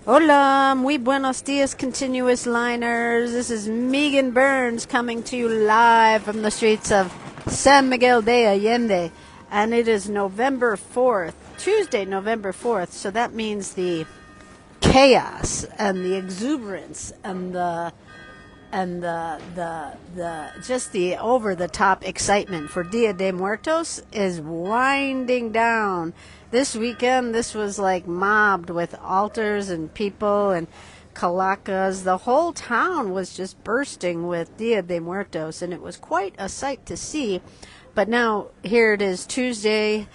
Hola, muy buenos dias, continuous liners. This is Megan Burns coming to you live from the streets of San Miguel de Allende. And it is November 4th, Tuesday, November 4th. So that means the chaos and the exuberance and the just the over the top excitement for Dia de Muertos is winding down. This weekend, this was like mobbed with altars and people and calacas. The whole town was just bursting with Dia de Muertos, and it was quite a sight to see. But now, here it is, Tuesday,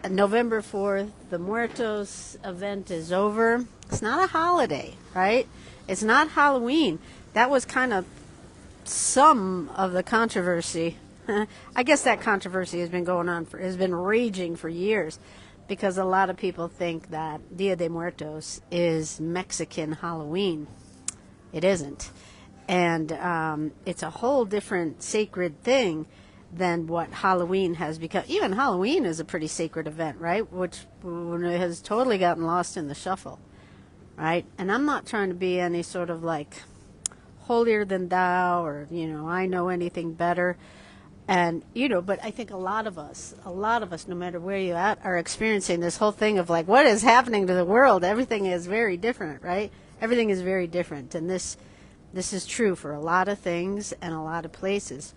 November 4th. The Muertos event is over. It's not a holiday, right? It's not Halloween. That was kind of some of the controversy. I guess that controversy has been raging for years, because a lot of people think that Dia de Muertos is Mexican Halloween. It isn't. And it's a whole different sacred thing than what Halloween has become. Even Halloween is a pretty sacred event, right? Which has totally gotten lost in the shuffle, right? And I'm not trying to be any sort of like holier than thou, or, I know anything better. And, but I think a lot of us, no matter where you're at, are experiencing this whole thing of like, what is happening to the world? Everything is very different, right? Everything is very different. And this is true for a lot of things and a lot of places.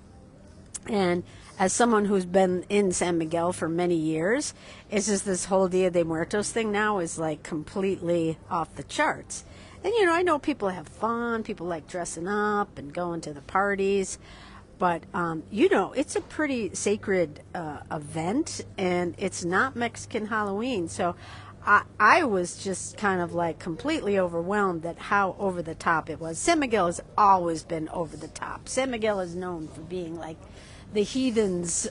And as someone who's been in San Miguel for many years, it's just this whole Dia de Muertos thing now is like completely off the charts. And, I know people have fun. People like dressing up and going to the parties. But, it's a pretty sacred event, and it's not Mexican Halloween. So I was just kind of like completely overwhelmed at how over the top it was. San Miguel has always been over the top. San Miguel is known for being like the heathens'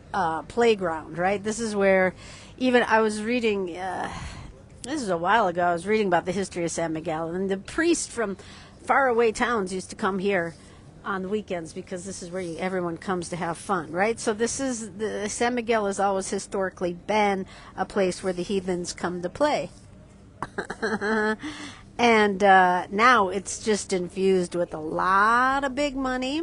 playground, right? This is where even I was reading, this is a while ago, I was reading about the history of San Miguel, and the priests from faraway towns used to come here on the weekends, because this is where everyone comes to have fun, right? So San Miguel has always historically been a place where the heathens come to play. And now it's just infused with a lot of big money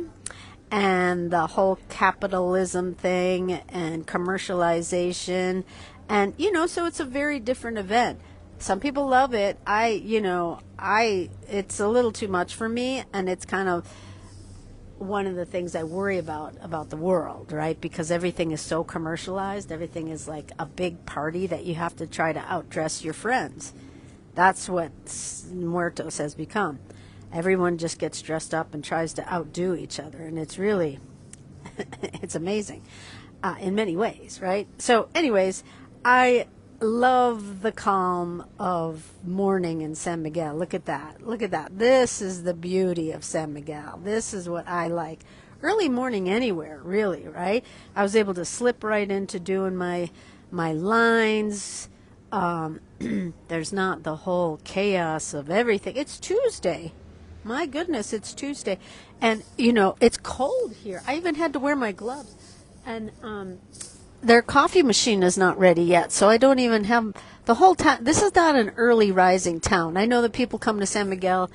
and the whole capitalism thing and commercialization. And, so it's a very different event. Some people love it. It's a little too much for me, and it's kind of one of the things I worry about the world, right? Because everything is so commercialized. Everything is like a big party that you have to try to outdress your friends. That's what Muertos has become. Everyone just gets dressed up and tries to outdo each other, and it's really, it's amazing in many ways, right? So anyways, I love the calm of morning in San Miguel. Look at that. Look at that. This is the beauty of San Miguel. This is what I like. Early morning anywhere, really, right? I was able to slip right into doing my lines. There's not the whole chaos of everything. It's Tuesday. My goodness, it's Tuesday. And, it's cold here. I even had to wear my gloves. And, their coffee machine is not ready yet, so I don't even have the whole town. This is not an early rising town. I know that people come to San Miguel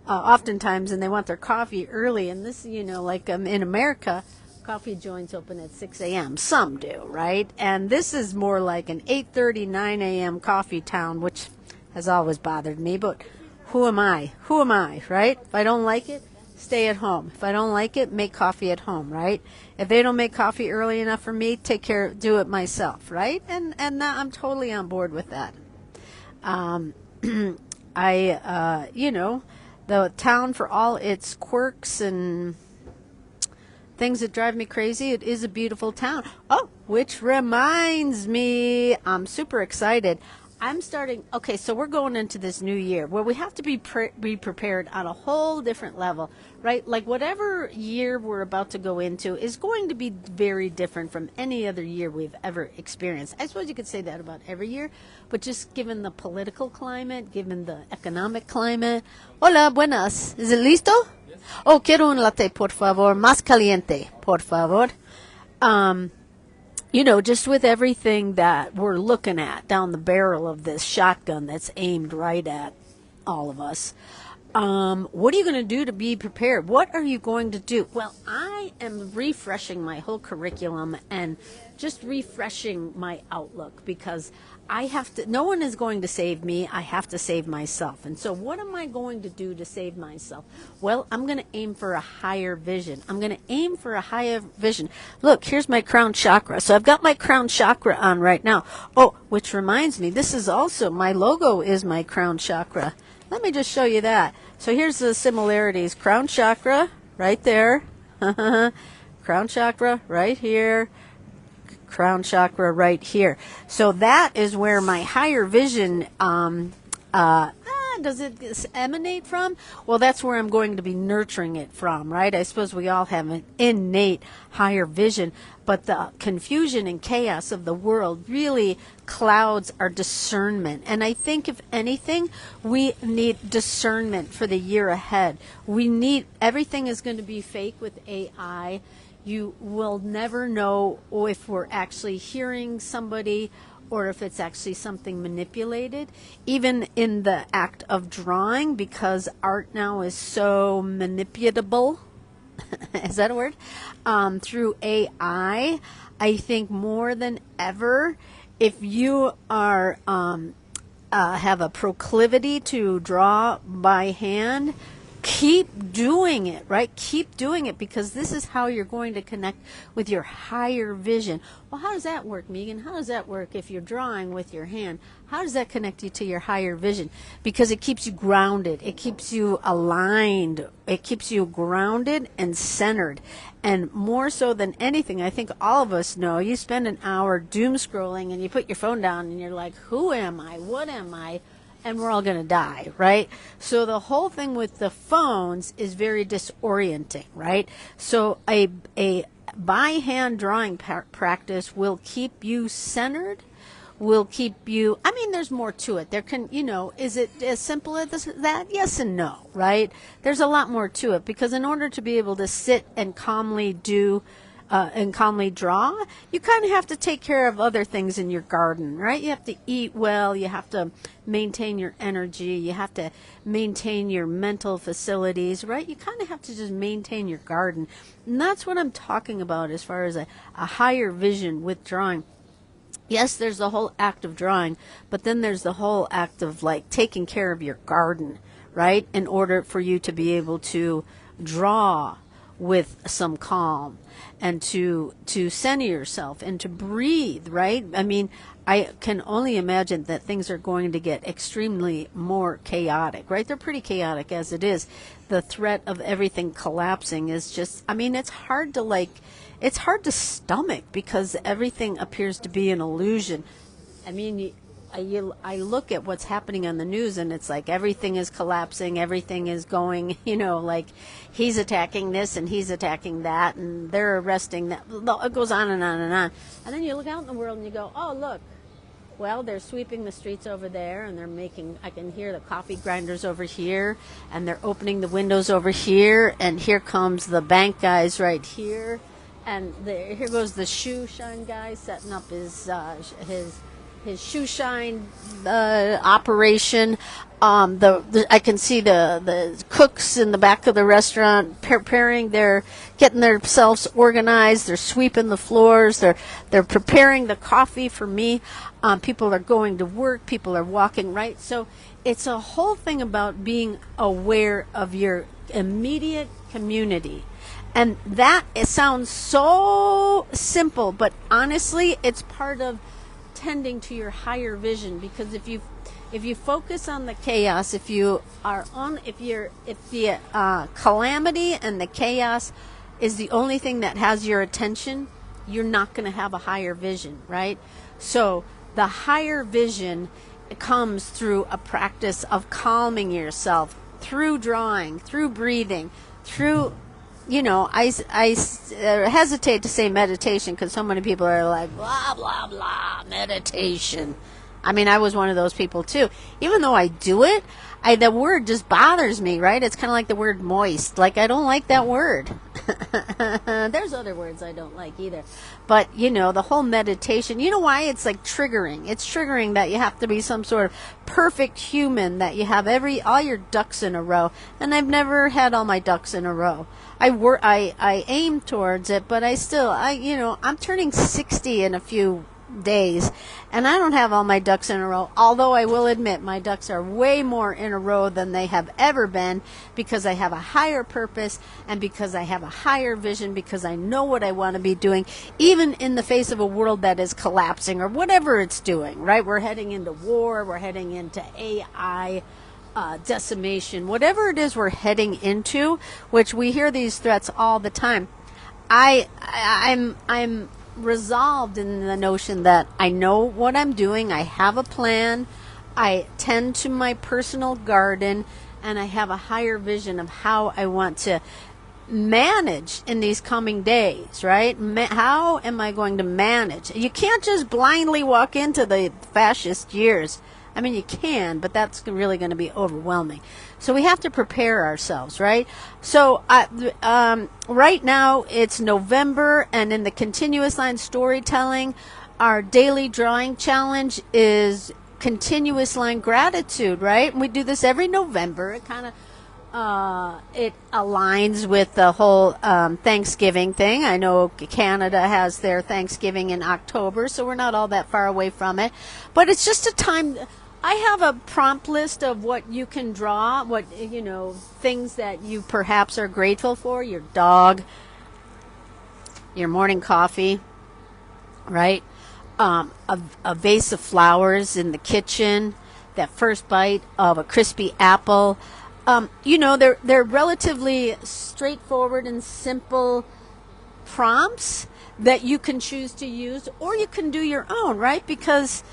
oftentimes, and they want their coffee early. And this, like in America, coffee joints open at 6 a.m. Some do, right? And this is more like an 8:30, 9 a.m. coffee town, which has always bothered me. But who am I? Who am I, right? If I don't like it, stay at home. If I don't like it, make coffee at home, right? If they don't make coffee early enough for me, do it myself, right? And I'm totally on board with that. The town, for all its quirks and things that drive me crazy, it is a beautiful town. Oh, which reminds me, I'm super excited. Okay, so we're going into this new year where we have to be prepared on a whole different level, right? Like whatever year we're about to go into is going to be very different from any other year we've ever experienced. I suppose you could say that about every year, but just given the political climate, given the economic climate. Hola, buenas. ¿Es it listo? Yes. Oh, quiero un latte, por favor. Más caliente, por favor. Just with everything that we're looking at down the barrel of this shotgun that's aimed right at all of us. What are you going to do to be prepared? What are you going to do? Well, I am refreshing my whole curriculum and just refreshing my outlook, because I have to, no one is going to save me. I have to save myself. And so what am I going to do to save myself? Well, I'm going to aim for a higher vision. I'm going to aim for a higher vision. Look, here's my crown chakra. So I've got my crown chakra on right now. Oh, which reminds me, this is also, my logo is my crown chakra. Let me just show you that. So here's the similarities. Crown chakra right there. Crown chakra right here. Crown chakra right here. So that is where my higher vision does it emanate from? Well, that's where I'm going to be nurturing it from, right? I suppose we all have an innate higher vision, but the confusion and chaos of the world really clouds our discernment. And I think, if anything, we need discernment for the year ahead. We need, everything is going to be fake with AI. You will never know if we're actually hearing somebody or if it's actually something manipulated, even in the act of drawing, because art now is so manipulatable. Is that a word? Through AI, I think more than ever, if you are have a proclivity to draw by hand, keep doing it, right? Keep doing it, because this is how you're going to connect with your higher vision. Well, how does that work, Megan? How does that work if you're drawing with your hand? How does that connect you to your higher vision? Because it keeps you grounded. It keeps you aligned. It keeps you grounded and centered. And more so than anything, I think all of us know, you spend an hour doom scrolling and you put your phone down and you're like, who am I? What am I? And we're all going to die, right? So the whole thing with the phones is very disorienting, right? So a by hand drawing practice will keep you centered, will keep you, I mean, there's more to it. There can, is it as simple as that? Yes and no, right? There's a lot more to it, because in order to be able to sit and calmly draw, you kind of have to take care of other things in your garden, right? You have to eat well, you have to maintain your energy, you have to maintain your mental facilities, right? You kind of have to just maintain your garden. And that's what I'm talking about as far as a higher vision with drawing. Yes, there's the whole act of drawing, but then there's the whole act of like taking care of your garden, right? In order for you to be able to draw with some calm and to center yourself and to breathe, right? I mean, I can only imagine that things are going to get extremely more chaotic, right? They're pretty chaotic as it is. The threat of everything collapsing is just, I mean, it's hard to stomach, because everything appears to be an illusion. I mean, I look at what's happening on the news and it's like everything is collapsing, everything is going, like he's attacking this and he's attacking that and they're arresting that. It goes on and on and on. And then you look out in the world and you go, oh, look, well, they're sweeping the streets over there and they're making, I can hear the coffee grinders over here and they're opening the windows over here, and here comes the bank guys right here. And here goes the shoe shine guy setting up his shoe shine operation. I can see the cooks in the back of the restaurant preparing. They're getting themselves organized. They're sweeping the floors. They're preparing the coffee for me. People are going to work. People are walking, right? So it's a whole thing about being aware of your immediate community. And that, it sounds so simple, but honestly, it's part of tending to your higher vision, because if you focus on the chaos, if the calamity and the chaos is the only thing that has your attention, you're not going to have a higher vision, right? So the higher vision comes through a practice of calming yourself, through drawing, through breathing, through, I hesitate to say meditation, because so many people are like, blah, blah, blah, meditation. I mean, I was one of those people too. Even though I do it, the word just bothers me, right? It's kind of like the word moist. Like, I don't like that word. There's other words I don't like either. But, you know, the whole meditation, you know why? It's like triggering. It's triggering that you have to be some sort of perfect human, that you have all your ducks in a row. And I've never had all my ducks in a row. I aim towards it, but I'm turning 60 in a few days, and I don't have all my ducks in a row, although I will admit my ducks are way more in a row than they have ever been, because I have a higher purpose, and because I have a higher vision, because I know what I want to be doing, even in the face of a world that is collapsing, or whatever it's doing, right? We're heading into war, we're heading into AI decimation, whatever it is we're heading into, which we hear these threats all the time. I'm resolved in the notion that I know what I'm doing. I have a plan. I tend to my personal garden, and I have a higher vision of how I want to manage in these coming days, right? How am I going to manage? You can't just blindly walk into the fascist years. I mean, you can, but that's really going to be overwhelming. So we have to prepare ourselves, right? So right now it's November, and in the continuous line storytelling, our daily drawing challenge is continuous line gratitude, right? And we do this every November. It kind of it aligns with the whole Thanksgiving thing. I know Canada has their Thanksgiving in October, so we're not all that far away from it. But it's just a time. I have a prompt list of what you can draw, things that you perhaps are grateful for, your dog, your morning coffee, right? A vase of flowers in the kitchen, that first bite of a crispy apple. They're relatively straightforward and simple prompts that you can choose to use, or you can do your own, right? Because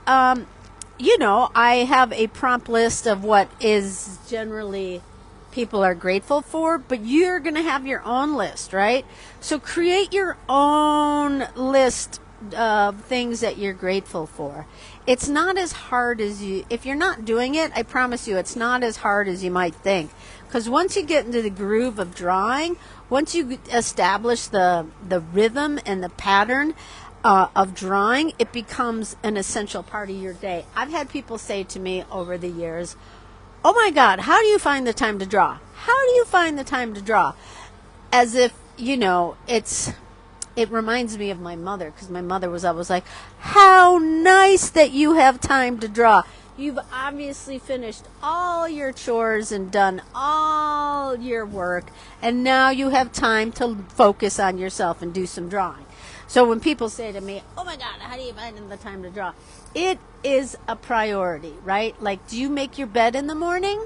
I have a prompt list of what is generally people are grateful for, but you're going to have your own list, right? So create your own list of things that you're grateful for. It's not as hard as if you're not doing it, I promise you, it's not as hard as you might think. Because once you get into the groove of drawing, once you establish the rhythm and the pattern, of drawing, it becomes an essential part of your day. I've had people say to me over the years, "Oh my God, how do you find the time to draw? How do you find the time to draw?" As if, it reminds me of my mother, because my mother was always like, "How nice that you have time to draw. You've obviously finished all your chores and done all your work, and now you have time to focus on yourself and do some drawing." So when people say to me, "Oh my God, how do you find the time to draw?" It is a priority, right? Like, do you make your bed in the morning?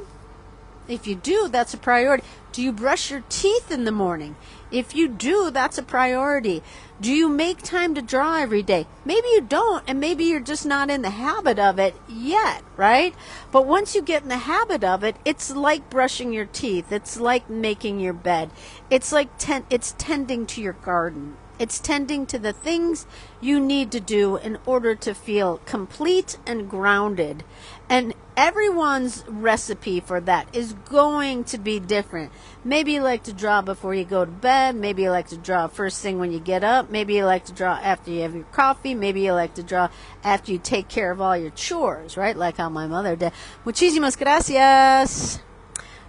If you do, that's a priority. Do you brush your teeth in the morning? If you do, that's a priority. Do you make time to draw every day? Maybe you don't, and maybe you're just not in the habit of it yet, right? But once you get in the habit of it, it's like brushing your teeth. It's like making your bed. It's like it's tending to your garden. It's tending to the things you need to do in order to feel complete and grounded. And everyone's recipe for that is going to be different. Maybe you like to draw before you go to bed. Maybe you like to draw first thing when you get up. Maybe you like to draw after you have your coffee. Maybe you like to draw after you take care of all your chores, right? Like how my mother did. Muchísimas gracias.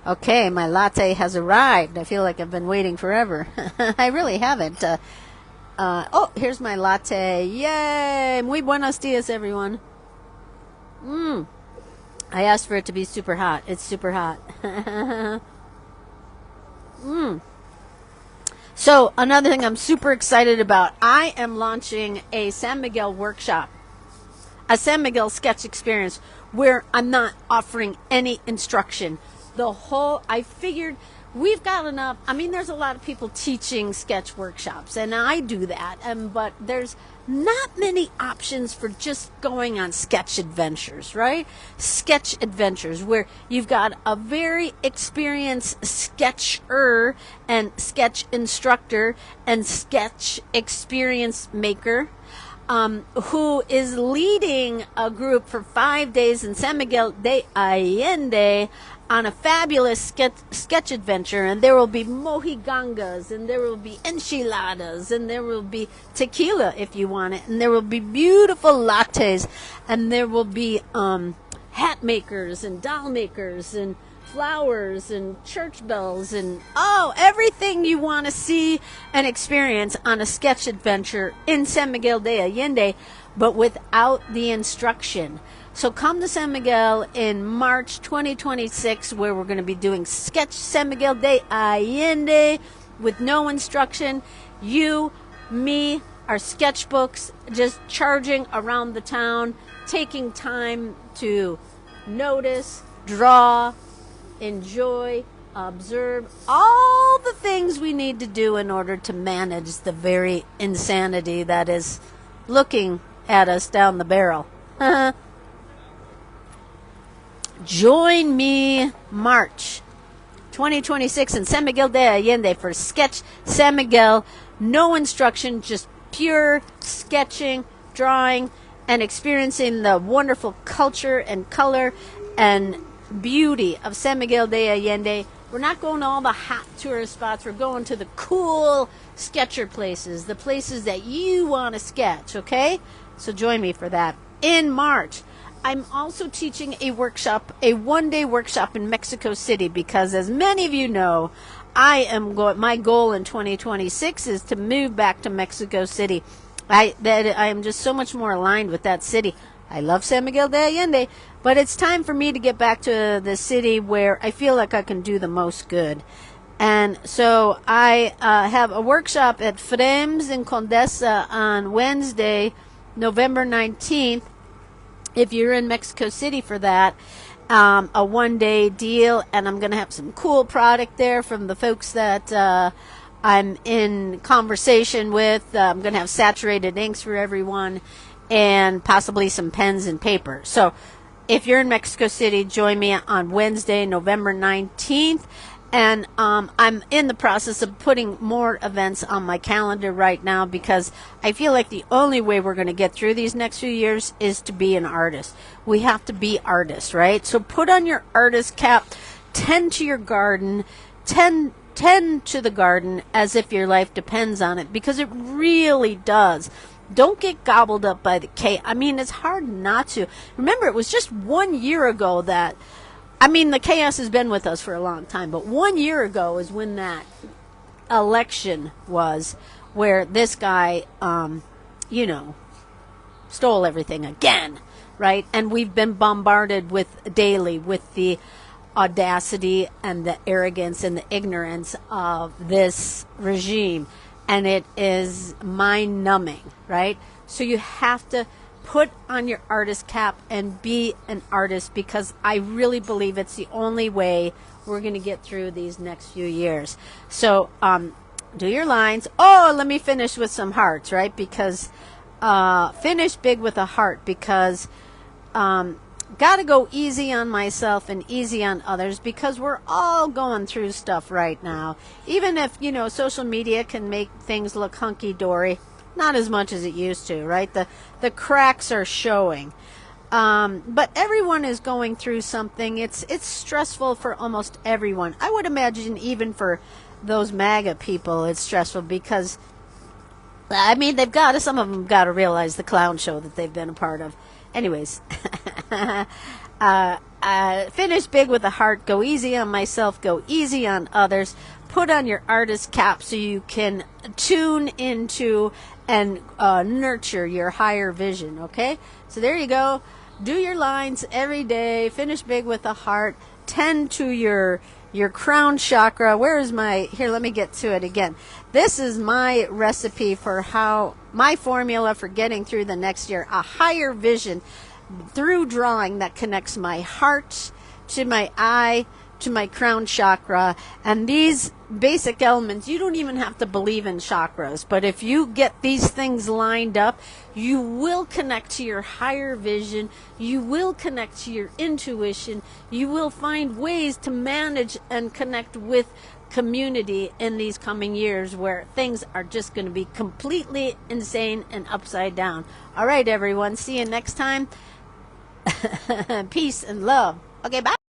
Okay, my latte has arrived. I feel like I've been waiting forever. I really haven't. Here's my latte. Yay! Muy buenos dias, everyone. I asked for it to be super hot. It's super hot. So, another thing I'm super excited about, I am launching a San Miguel workshop, a San Miguel sketch experience, where I'm not offering any instruction. I figured we've got enough. I mean, there's a lot of people teaching sketch workshops, and I do that, but there's not many options for just going on sketch adventures, right? Sketch adventures where you've got a very experienced sketcher and sketch instructor and sketch experience maker who is leading a group for 5 days in San Miguel de Allende on a fabulous sketch adventure, and there will be mojigangas, and there will be enchiladas, and there will be tequila if you want it, and there will be beautiful lattes, and there will be hat makers and doll makers and flowers and church bells and everything you want to see and experience on a sketch adventure in San Miguel de Allende, but without the instruction. So come to San Miguel in March 2026, where we're going to be doing sketch San Miguel de Allende with no instruction. You, me, our sketchbooks, just charging around the town, taking time to notice, draw, enjoy, observe, all the things we need to do in order to manage the very insanity that is looking at us down the barrel. Join me March 2026 in San Miguel de Allende for Sketch San Miguel. No instruction, just pure sketching, drawing, and experiencing the wonderful culture and color and beauty of San Miguel de Allende. We're not going to all the hot tourist spots. We're going to the cool sketcher places, the places that you want to sketch, okay? So join me for that in March. I'm also teaching a workshop, a one-day workshop in Mexico City, because as many of you know, my goal in 2026 is to move back to Mexico City. I am just so much more aligned with that city. I love San Miguel de Allende, but it's time for me to get back to the city where I feel like I can do the most good. And so I have a workshop at Frames in Condesa on Wednesday, November 19th. If you're in Mexico City for that, a one-day deal, and I'm going to have some cool product there from the folks that I'm in conversation with. I'm going to have saturated inks for everyone and possibly some pens and paper. So if you're in Mexico City, join me on Wednesday, November 19th. And I'm in the process of putting more events on my calendar right now, because I feel like the only way we're going to get through these next few years is to be an artist. We have to be artists, right? So put on your artist cap, tend to your garden, tend to the garden as if your life depends on it, because it really does. Don't get gobbled up by the chaos. I mean, it's hard not to. Remember, it was just 1 year ago that, the chaos has been with us for a long time, but 1 year ago is when that election was, where this guy, stole everything again, right? And we've been bombarded daily with the audacity and the arrogance and the ignorance of this regime, and it is mind-numbing, right? So you have to put on your artist cap and be an artist, because I really believe it's the only way we're going to get through these next few years. So do your lines. Let me finish with some hearts, right? Because finish big with a heart, because got to go easy on myself and easy on others, because we're all going through stuff right now. Even if, social media can make things look hunky-dory, not as much as it used to, right? The cracks are showing. But everyone is going through something. It's stressful for almost everyone. I would imagine even for those MAGA people, it's stressful, because, some of them got to realize the clown show that they've been a part of. Anyways, finish big with a heart. Go easy on myself. Go easy on others. Put on your artist cap so you can tune into and nurture your higher vision, okay? So there you go. Do your lines every day. Finish big with a heart. Tend to your crown chakra. Here, let me get to it again. This is my recipe for my formula for getting through the next year. A higher vision through drawing that connects my heart to my eye, to my crown chakra. And these basic elements, you don't even have to believe in chakras, but if you get these things lined up, you will connect to your higher vision, you will connect to your intuition, you will find ways to manage and connect with community in these coming years where things are just going to be completely insane and upside down. All right, everyone, see you next time. Peace and love. Okay, bye.